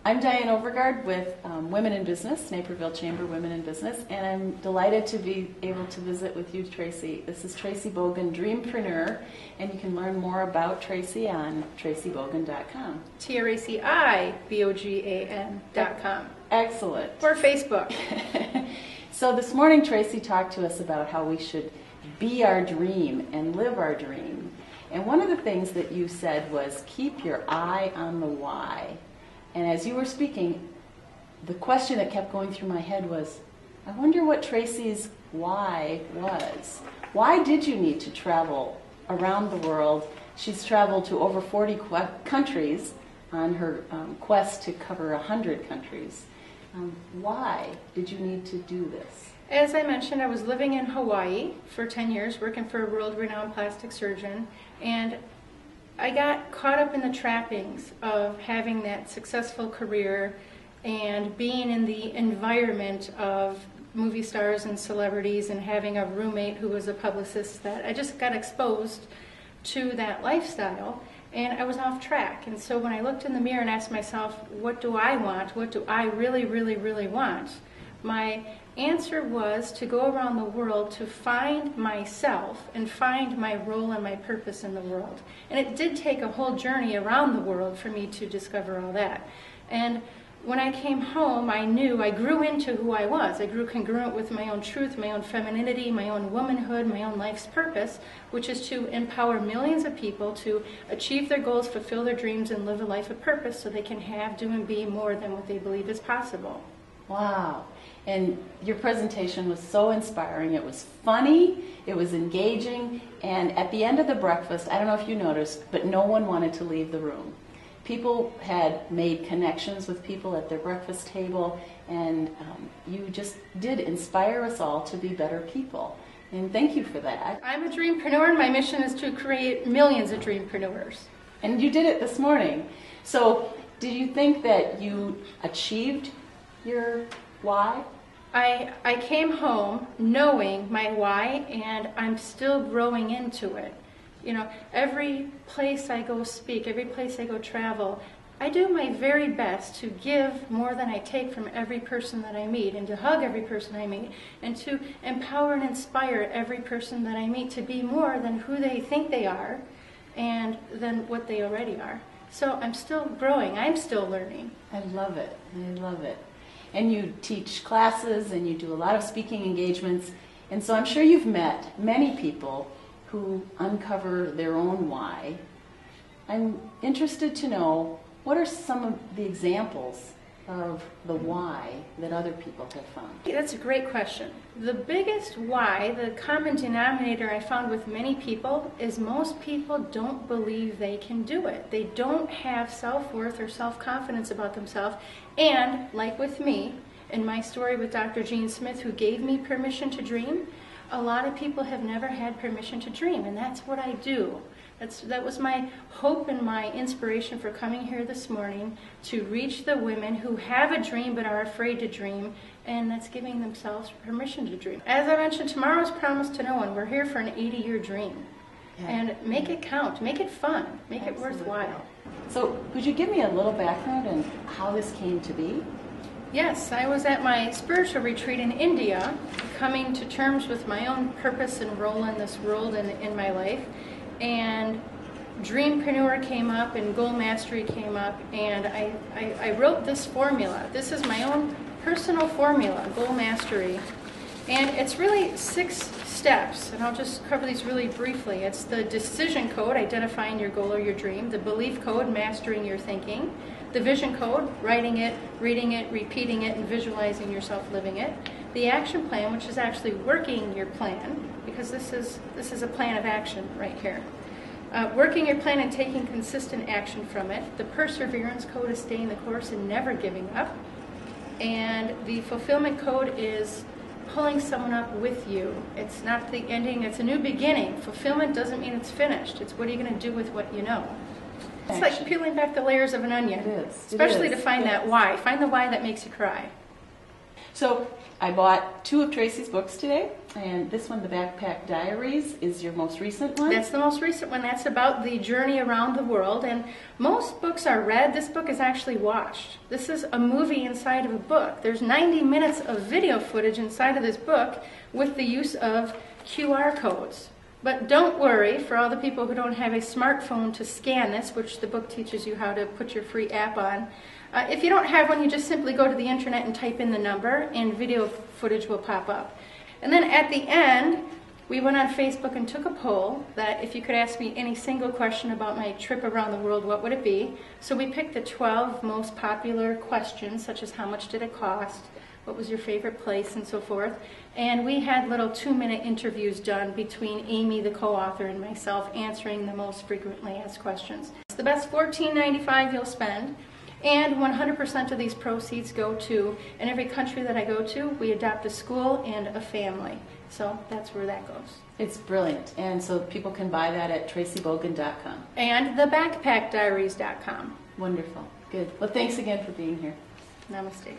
I'm Diane Overgaard with Women in Business, Naperville Chamber Women in Business, and I'm delighted to be able to visit with you, Traci. This is Traci Bogan, Dreampreneur, and you can learn more about Traci on tracibogan.com. TraciBogan.com. Excellent. Or Facebook. So this morning, Traci talked to us about how we should be our dream and live our dream. And one of the things that you said was keep your eye on the why. And as you were speaking, the question that kept going through my head was, I wonder what Traci's why was. Why did you need to travel around the world? She's traveled to over 40 countries on her quest to cover 100 countries. Why did you need to do this? As I mentioned, I was living in Hawaii for 10 years, working for a world-renowned plastic surgeon, and I got caught up in the trappings of having that successful career and being in the environment of movie stars and celebrities and having a roommate who was a publicist, that I just got exposed to that lifestyle and I was off track. And so when I looked in the mirror and asked myself, what do I want? What do I really, really, really want? My answer was to go around the world to find myself and find my role and my purpose in the world. And it did take a whole journey around the world for me to discover all that. And when I came home, I knew I grew into who I was. I grew congruent with my own truth, my own femininity, my own womanhood, my own life's purpose, which is to empower millions of people to achieve their goals, fulfill their dreams, and live a life of purpose so they can have, do, and be more than what they believe is possible. Wow. And your presentation was so inspiring. It was funny, it was engaging, and at the end of the breakfast, I don't know if you noticed, but no one wanted to leave the room. People had made connections with people at their breakfast table, and you just did inspire us all to be better people. And thank you for that. I'm a dreampreneur, and my mission is to create millions of dreampreneurs. And you did it this morning. So, did you think that you achieved your why? I came home knowing my why, and I'm still growing into it. You know, every place I go speak, every place I go travel, I do my very best to give more than I take from every person that I meet, and to hug every person I meet, and to empower and inspire every person that I meet to be more than who they think they are and than what they already are. So I'm still growing, I'm still learning. I love it, I love it. And you teach classes and you do a lot of speaking engagements, and so I'm sure you've met many people who uncover their own why. I'm interested to know, what are some of the examples of the why that other people have found? That's a great question. The biggest why, the common denominator I found with many people, is most people don't believe they can do it. They don't have self-worth or self-confidence about themselves, and like with me, in my story with Dr. Jean Smith, who gave me permission to dream, a lot of people have never had permission to dream, and that's what I do. That was my hope and my inspiration for coming here this morning, to reach the women who have a dream but are afraid to dream, and that's giving themselves permission to dream. As I mentioned, tomorrow's promised to no one. We're here for an 80-year dream. Yeah. And make it count, make it fun, make Absolutely. It worthwhile. So could you give me a little background on how this came to be? Yes, I was at my spiritual retreat in India, coming to terms with my own purpose and role in this world and in my life. And Dreampreneur came up and Goal Mastery came up, and I wrote this formula. This is my own personal formula, Goal Mastery. And it's really 6 steps, and I'll just cover these really briefly. It's the decision code, identifying your goal or your dream. The belief code, mastering your thinking. The vision code, writing it, reading it, repeating it, and visualizing yourself living it. The action plan, which is actually working your plan, because this is a plan of action right here. Working your plan and taking consistent action from it. The perseverance code is staying the course and never giving up. And the fulfillment code is pulling someone up with you. It's not the ending, it's a new beginning. Fulfillment doesn't mean it's finished. It's what are you going to do with what you know. It's like peeling back the layers of an onion. It is. Especially to find that why. Find the why that makes you cry. So I bought 2 of Traci's books today, And this one, The Backpack Diaries, is your most recent one? That's the most recent one. That's about the journey around the world. And most books are read. This book is actually watched. This is a movie inside of a book. There's 90 minutes of video footage inside of this book with the use of QR codes. But don't worry, for all the people who don't have a smartphone to scan this, which the book teaches you how to put your free app on. If you don't have one, you just simply go to the internet and type in the number, and video footage will pop up. And then at the end, we went on Facebook and took a poll that if you could ask me any single question about my trip around the world, what would it be? So we picked the 12 most popular questions, such as how much did it cost, what was your favorite place, and so forth. And we had little 2-minute interviews done between Amy, the co-author, and myself, answering the most frequently asked questions. It's the best $14.95 you'll spend. And 100% of these proceeds go to, in every country that I go to, we adopt a school and a family. So that's where that goes. It's brilliant. And so people can buy that at tracibogan.com. And thebackpackdiaries.com. Wonderful. Good. Well, thanks again for being here. Namaste.